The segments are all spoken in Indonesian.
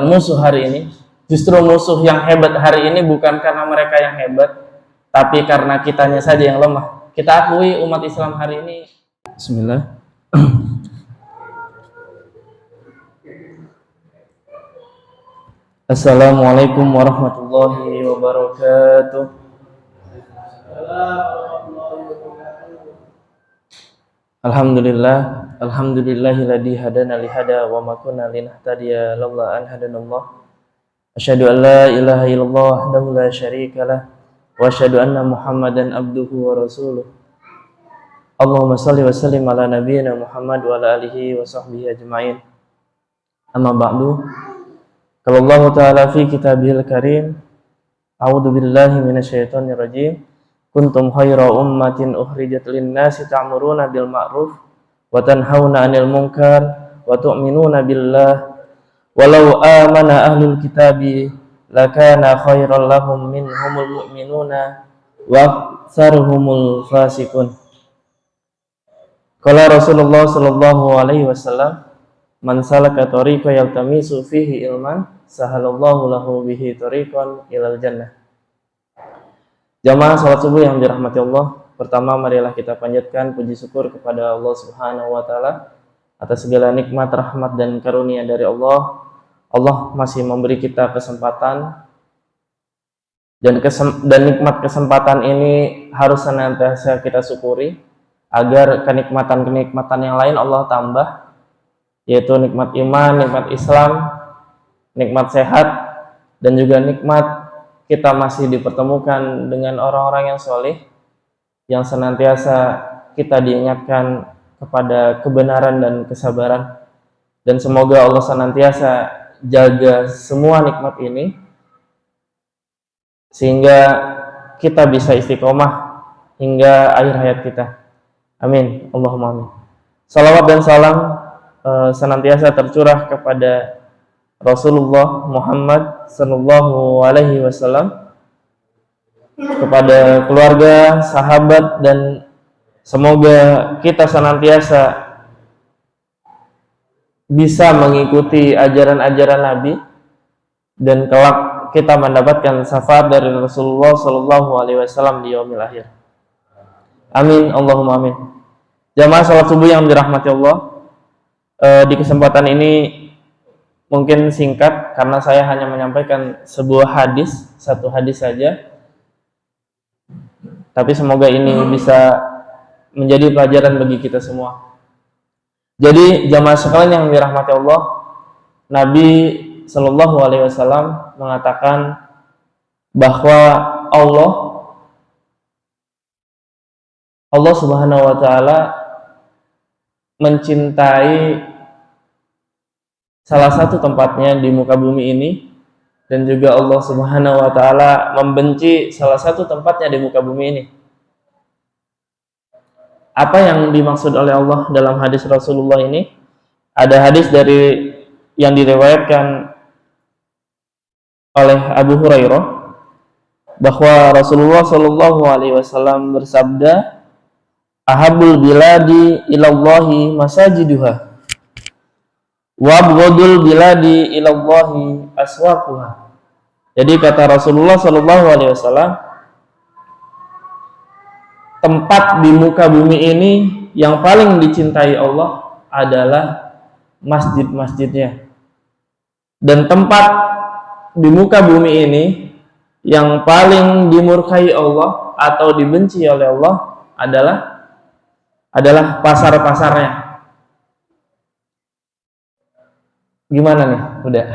musuh hari ini. Justru musuh yang hebat hari ini bukan karena mereka yang hebat, tapi karena kitanya saja yang lemah. Kita akui umat Islam hari ini. Bismillah. Assalamualaikum warahmatullahi wabarakatuh. Alhamdulillahilladzi hadana li hada wa ma kunna linahtadiya laula an hadanallah. Asyhadu an la ilaha illallah wahdahu la syarikalah wa asyhadu anna Muhammadan abduhu wa rasuluh. Allahumma shalli wa sallim ala nabiyyina Muhammad wa ala alihi wa sahbihi ajma'in. Amma ba'du. Qala Allah ta'ala fi kitabihil karim, a'udzu billahi minasyaitonir rajim. Kuntum khayra ummatin ukhrijat lin-nasi ta'muruna bil ma'ruf wa tanhauna 'anil munkar wa tu'minuna billah. Walau amana ahlul kitabi lakana khairan lahum minhumul mu'minuna wa aktsaruhumul fasiqun. Qala Rasulullah sallallahu alaihi wasallam, man salaka tariqan yaltamisu fihi ilman sahalallahu lahu bihi tariqan ilal jannah. Jamaah salat subuh yang dirahmati Allah, pertama marilah kita panjatkan puji syukur kepada Allah Subhanahu wa taala atas segala nikmat, rahmat dan karunia dari Allah. Allah masih memberi kita kesempatan dan nikmat kesempatan ini harus senantiasa kita syukuri agar kenikmatan-kenikmatan yang lain Allah tambah, yaitu nikmat iman, nikmat Islam, nikmat sehat, dan juga nikmat kita masih dipertemukan dengan orang-orang yang soleh, yang senantiasa kita diingatkan kepada kebenaran dan kesabaran. Dan semoga Allah senantiasa jaga semua nikmat ini sehingga kita bisa istiqomah hingga akhir hayat kita. Amin, Allahumma amin. Salawat dan salam senantiasa tercurah kepada Rasulullah Muhammad sallallahu alaihi wasallam, kepada keluarga, sahabat, dan semoga kita senantiasa bisa mengikuti ajaran-ajaran Nabi dan kelak kita mendapatkan syafaat dari Rasulullah sallallahu alaihi wasallam di yaumil akhir. Amin, Allahumma amin. Jamaah salat subuh yang dirahmati Allah, di kesempatan ini mungkin singkat karena saya hanya menyampaikan sebuah hadis, satu hadis saja. Tapi semoga ini bisa menjadi pelajaran bagi kita semua. Jadi jamaah sekalian yang dirahmati Allah, Nabi Shallallahu Alaihi Wasallam mengatakan bahwa Allah Subhanahu Wa Taala mencintai salah satu tempatnya di muka bumi ini, dan juga Allah Subhanahu Wa Taala membenci salah satu tempatnya di muka bumi ini. Apa yang dimaksud oleh Allah dalam hadis Rasulullah ini? Ada hadis yang diriwayatkan oleh Abu Hurairah bahwa Rasulullah Shallallahu Alaihi Wasallam bersabda, "Ahabul biladi ilallahi masajiduha, wa abghadul biladi ilallahi aswaquha." Jadi kata Rasulullah Shallallahu Alaihi Wasallam, tempat di muka bumi ini yang paling dicintai Allah adalah masjid-masjidnya. Dan tempat di muka bumi ini yang paling dimurkai Allah atau dibenci oleh Allah adalah pasar-pasarnya. Gimana nih? Udah.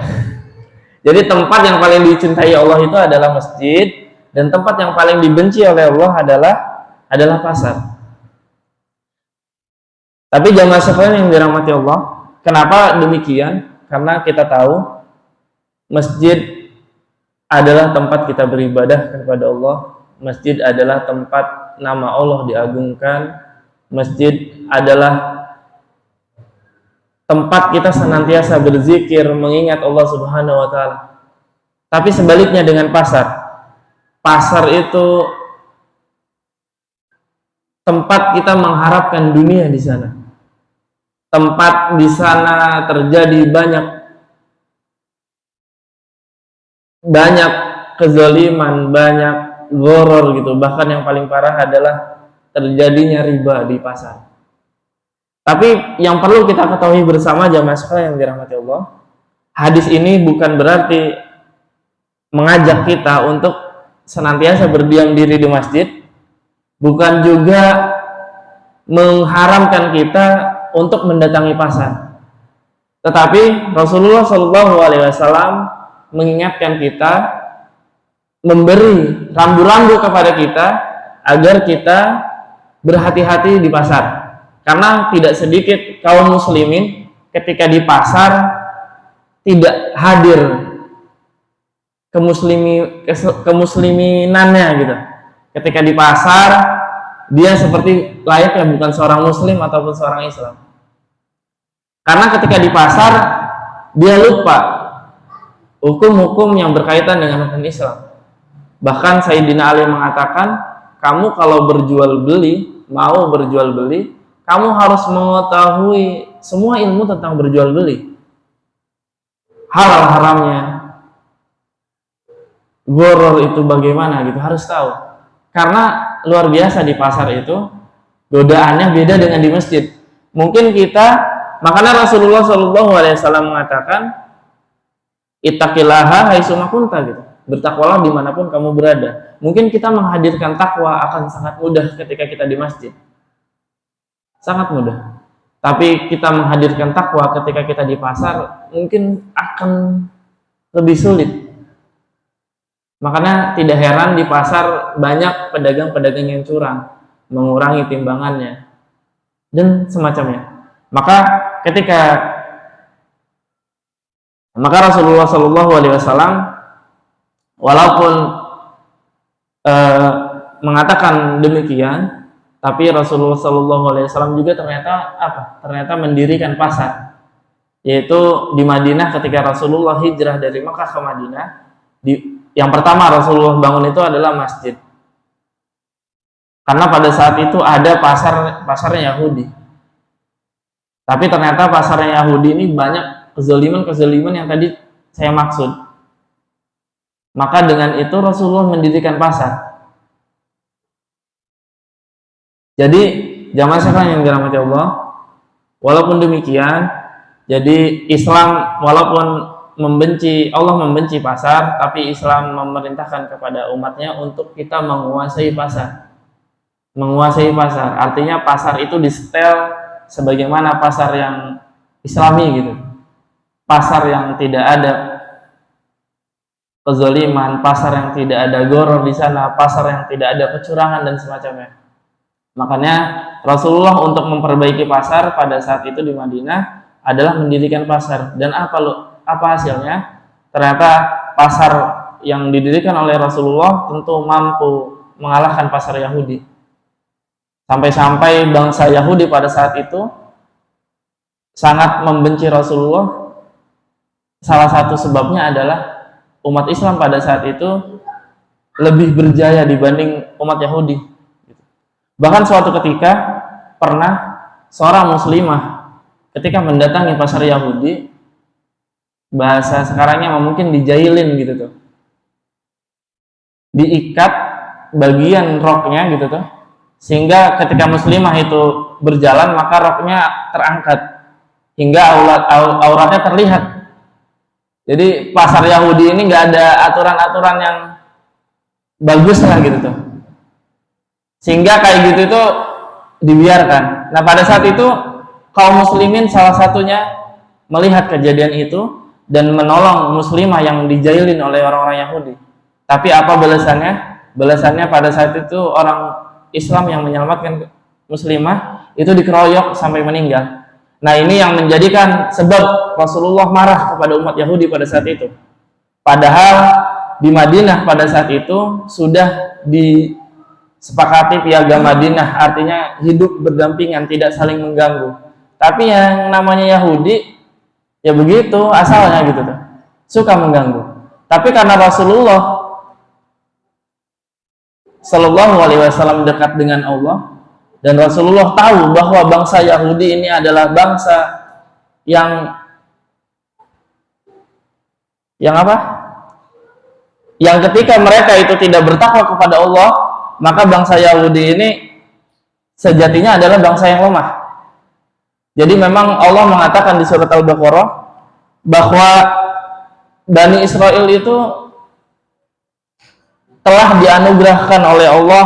Jadi tempat yang paling dicintai Allah itu adalah masjid, dan tempat yang paling dibenci oleh Allah adalah pasar. Tapi jamaah sekalian yang dirahmati Allah, kenapa demikian? Karena kita tahu masjid adalah tempat kita beribadah kepada Allah. Masjid adalah tempat nama Allah diagungkan. Masjid adalah tempat kita senantiasa berzikir, mengingat Allah Subhanahu wa taala. Tapi sebaliknya dengan pasar. Pasar itu tempat kita mengharapkan dunia di sana. Tempat di sana terjadi banyak banyak kezaliman, banyak gharar gitu. Bahkan yang paling parah adalah terjadinya riba di pasar. Tapi yang perlu kita ketahui bersama jamaah sekalian yang dirahmati Allah, hadis ini bukan berarti mengajak kita untuk senantiasa berdiam diri di masjid, bukan juga mengharamkan kita untuk mendatangi pasar. Tetapi Rasulullah Shallallahu Alaihi Wasallam mengingatkan kita, memberi rambu-rambu kepada kita agar kita berhati-hati di pasar. Karena tidak sedikit kaum muslimin ketika di pasar tidak hadir kemusliminannya gitu. Ketika di pasar dia seperti layaknya bukan seorang muslim ataupun seorang Islam. Karena ketika di pasar dia lupa hukum-hukum yang berkaitan dengan hukum Islam. Bahkan Sayyidina Ali mengatakan, kamu kalau mau berjual beli, kamu harus mengetahui semua ilmu tentang berjual beli, halal haramnya, gharar itu bagaimana gitu, harus tahu. Karena luar biasa di pasar itu godaannya beda dengan di masjid. Mungkin makanya Rasulullah Shallallahu Alaihi Wasallam mengatakan, ittaqillaha haitsuma kunta gitu. Bertakwalah dimanapun kamu berada. Mungkin kita menghadirkan takwa akan sangat mudah ketika kita di masjid. Sangat mudah. Tapi kita menghadirkan takwa ketika kita di pasar mungkin akan lebih sulit. Makanya tidak heran di pasar banyak pedagang-pedagang yang curang, mengurangi timbangannya dan semacamnya. Maka Rasulullah Shallallahu Alaihi Wasallam walaupun mengatakan demikian, tapi Rasulullah Shallallahu Alaihi Wasallam juga ternyata mendirikan pasar, yaitu di Madinah. Ketika Rasulullah hijrah dari Makkah ke Madinah, yang pertama Rasulullah bangun itu adalah masjid. Karena pada saat itu ada pasarnya Yahudi. Tapi ternyata pasarnya Yahudi ini banyak kezaliman yang tadi saya maksud. Maka dengan itu Rasulullah mendirikan pasar. Jadi jamaah sekalian yang dirahmati Allah, walaupun demikian, jadi Islam walaupun Allah membenci pasar, tapi Islam memerintahkan kepada umatnya untuk kita menguasai pasar. Menguasai pasar, artinya pasar itu disetel sebagaimana pasar yang Islami gitu. Pasar yang tidak ada kezaliman, pasar yang tidak ada gharar di sana, pasar yang tidak ada kecurangan dan semacamnya. Makanya Rasulullah untuk memperbaiki pasar pada saat itu di Madinah adalah mendirikan pasar. Dan apa hasilnya? Ternyata pasar yang didirikan oleh Rasulullah tentu mampu mengalahkan pasar Yahudi. Sampai-sampai bangsa Yahudi pada saat itu sangat membenci Rasulullah. Salah satu sebabnya adalah umat Islam pada saat itu lebih berjaya dibanding umat Yahudi. Bahkan suatu ketika pernah seorang muslimah ketika mendatangi pasar Yahudi, bahasa sekarangnya mungkin dijailin gitu tuh, diikat bagian roknya gitu tuh, sehingga ketika muslimah itu berjalan maka roknya terangkat hingga auratnya terlihat. Jadi pasar Yahudi ini nggak ada aturan-aturan yang bagus lah gitu tuh, sehingga kayak gitu itu dibiarkan. Nah pada saat itu kaum muslimin salah satunya melihat kejadian itu dan menolong muslimah yang dijailin oleh orang-orang Yahudi. Tapi apa balasannya? Balasannya pada saat itu orang Islam yang menyelamatkan muslimah itu dikeroyok sampai meninggal. Nah ini yang menjadikan sebab Rasulullah marah kepada umat Yahudi pada saat itu. Padahal di Madinah pada saat itu sudah disepakati piagam Madinah, artinya hidup berdampingan, tidak saling mengganggu. Tapi yang namanya Yahudi ya begitu asalnya gitu tuh, suka mengganggu. Tapi karena Rasulullah Sallallahu Alaihi Wasallam dekat dengan Allah, dan Rasulullah tahu bahwa bangsa Yahudi ini adalah bangsa yang apa? yang ketika mereka itu tidak bertakwa kepada Allah, maka bangsa Yahudi ini sejatinya adalah bangsa yang lemah. Jadi memang Allah mengatakan di surat Al-Baqarah bahwa Bani Israel itu telah dianugerahkan oleh Allah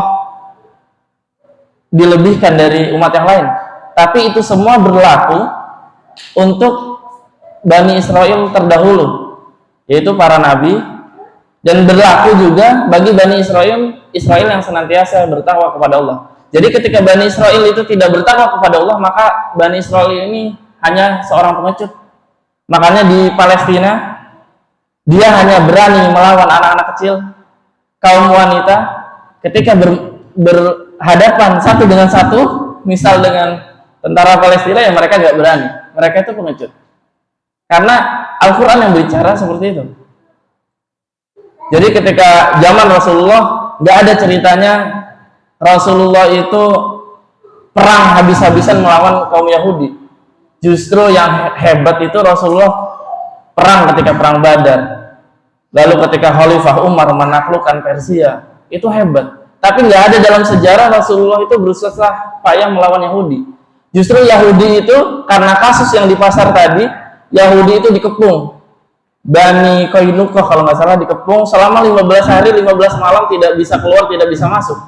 dilebihkan dari umat yang lain. Tapi itu semua berlaku untuk Bani Israel terdahulu, yaitu para nabi, dan berlaku juga bagi Bani Israel yang senantiasa bertakwa kepada Allah. Jadi ketika Bani Israel itu tidak bertakwa kepada Allah, maka Bani Israel ini hanya seorang pengecut. Makanya di Palestina dia hanya berani melawan anak-anak kecil, kaum wanita, ketika berhadapan satu dengan satu, misal dengan tentara Palestina, ya mereka nggak berani. Mereka itu pengecut. Karena Al-Quran yang berbicara seperti itu. Jadi ketika zaman Rasulullah, nggak ada ceritanya Rasulullah itu perang habis-habisan melawan kaum Yahudi. Justru yang hebat itu Rasulullah perang ketika perang Badar. Lalu ketika Khalifah Umar menaklukkan Persia, itu hebat. Tapi nggak ada dalam sejarah Rasulullah itu berusaha payah melawan Yahudi. Justru Yahudi itu karena kasus yang di pasar tadi, Yahudi itu dikepung. Bani Qainuqah kalau nggak salah dikepung selama 15 hari 15 malam, tidak bisa keluar, tidak bisa masuk.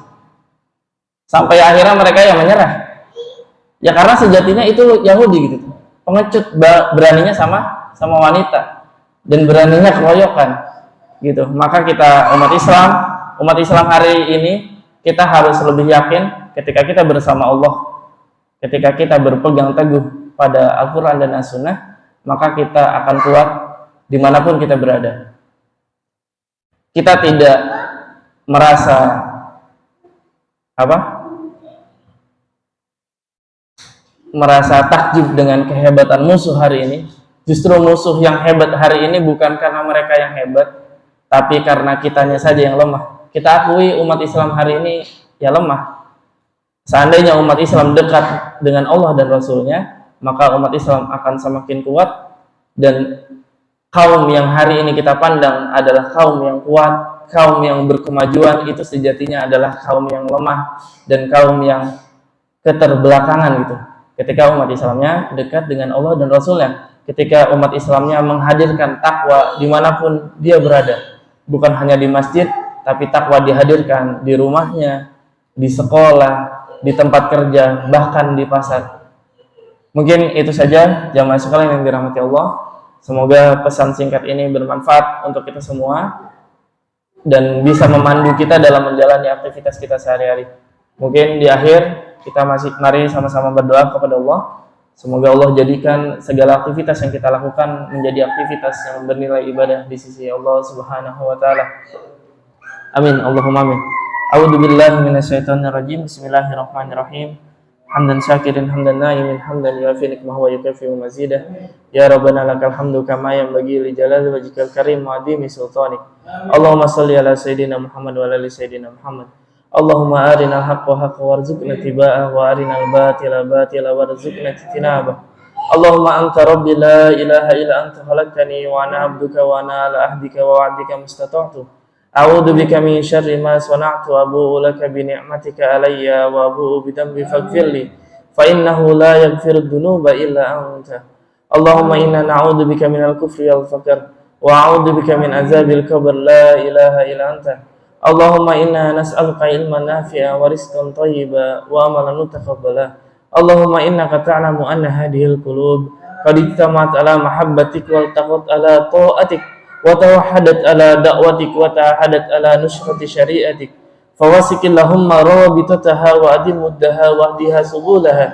Sampai akhirnya mereka yang menyerah. Ya karena sejatinya itu Yahudi gitu. Pengecut, beraninya sama wanita dan beraninya keroyokan gitu. Maka kita umat Islam hari ini kita harus lebih yakin ketika kita bersama Allah, ketika kita berpegang teguh pada Al-Quran dan As-Sunnah, maka kita akan kuat dimanapun kita berada. Kita tidak merasa merasa takjub dengan kehebatan musuh hari ini. Justru musuh yang hebat hari ini bukan karena mereka yang hebat, tapi karena kitanya saja yang lemah. Kita akui umat Islam hari ini ya lemah. Seandainya umat Islam dekat dengan Allah dan Rasulnya, maka umat Islam akan semakin kuat. Dan kaum yang hari ini kita pandang adalah kaum yang kuat, kaum yang berkemajuan, itu sejatinya adalah kaum yang lemah dan kaum yang keterbelakangan gitu. Ketika umat Islamnya dekat dengan Allah dan Rasulnya, ketika umat Islamnya menghadirkan takwa dimanapun dia berada, bukan hanya di masjid, tapi takwa dihadirkan di rumahnya, di sekolah, di tempat kerja, bahkan di pasar. Mungkin itu saja jamaah sekalian yang dirahmati Allah. Semoga pesan singkat ini bermanfaat untuk kita semua dan bisa memandu kita dalam menjalani aktivitas kita sehari-hari. Mungkin di akhir kita mari sama-sama berdoa kepada Allah. Semoga Allah jadikan segala aktivitas yang kita lakukan menjadi aktivitas yang bernilai ibadah di sisi Allah Subhanahu wa taala. Amin. Allahumma amin. A'udzu billahi minasyaitonir rajim. Bismillahirrahmanirrahim. Hamdan syakirin hamdan naimin hamdan yuafi nikmahu wa yukafi mazidah. Ya Rabbana lakal hamdu kama yanbaghi li jalali wajhikal karim wa adimi sultanik. Allahumma shalli ala sayidina Muhammad wa ala ali sayidina Muhammad. Allahumma arinal haqqa haqqa warzuqna tiba'ah wa arinal batila batila warzuqna ijtinabah. Allahumma anta rabbi la ilaha illa anta khalaqtani wa ana abduka wa ana ala ahdika wa wa'dika mustata'tu. A'udzu bika min syarri ma sana'tu wa abu'u laka bi ni'matika alayya wa abu'u bi dhanbi faghfirli fa innahu la yaghfiru dhunuba illa anta. Allahumma inna na'udzu bika minal kufri wal faqr wa a'udzu bika min azabil qabr la ilaha illa anta. Allahumma inna nas'aluka ilman nafi'a wa rizqan thayyiba wa amalan mutaqabbala. Allahumma innaka ta'lamu anna hadhil qulub qad ijtama'at ala mahabbatik wa taqat ala ta'atik wa tawahhadat ala da'watik wa ta'ahadat ala nusrati syari'atik. Fawasikillahumma rabitataha wa adim muddaha wa ahdiha subulaha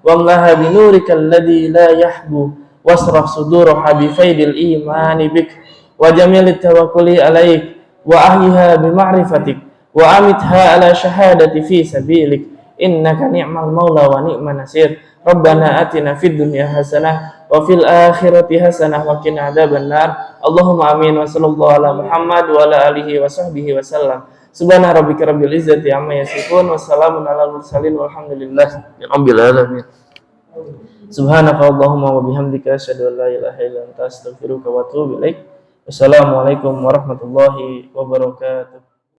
wa amlaha binurika alladhi la yahbu wasrah suduraha bifaidil imani bik wa jamilit tawakkuli alaik wa ahliha bima'rifatik wa amitha ala syahadati fi sabilik innaka ni'mal maula wa ni'man nasir. Rabbana atina fid dunya hasanah wa fil akhirati hasanah wa qina adzabannar. Allahumma amin wa sallallahu ala Muhammad wa ala alihi wa sahbihi wa sallam. Subhana rabbika rabbil izzati amma yasifun wa salamun alal mursalin walhamdulillahi rabbil alamin. Subhanaka Allahumma wa bihamdika asyhadu an la ilaha illa anta astaghfiruka wa atubu ilaik. Wassalamualaikum warahmatullahi wabarakatuh.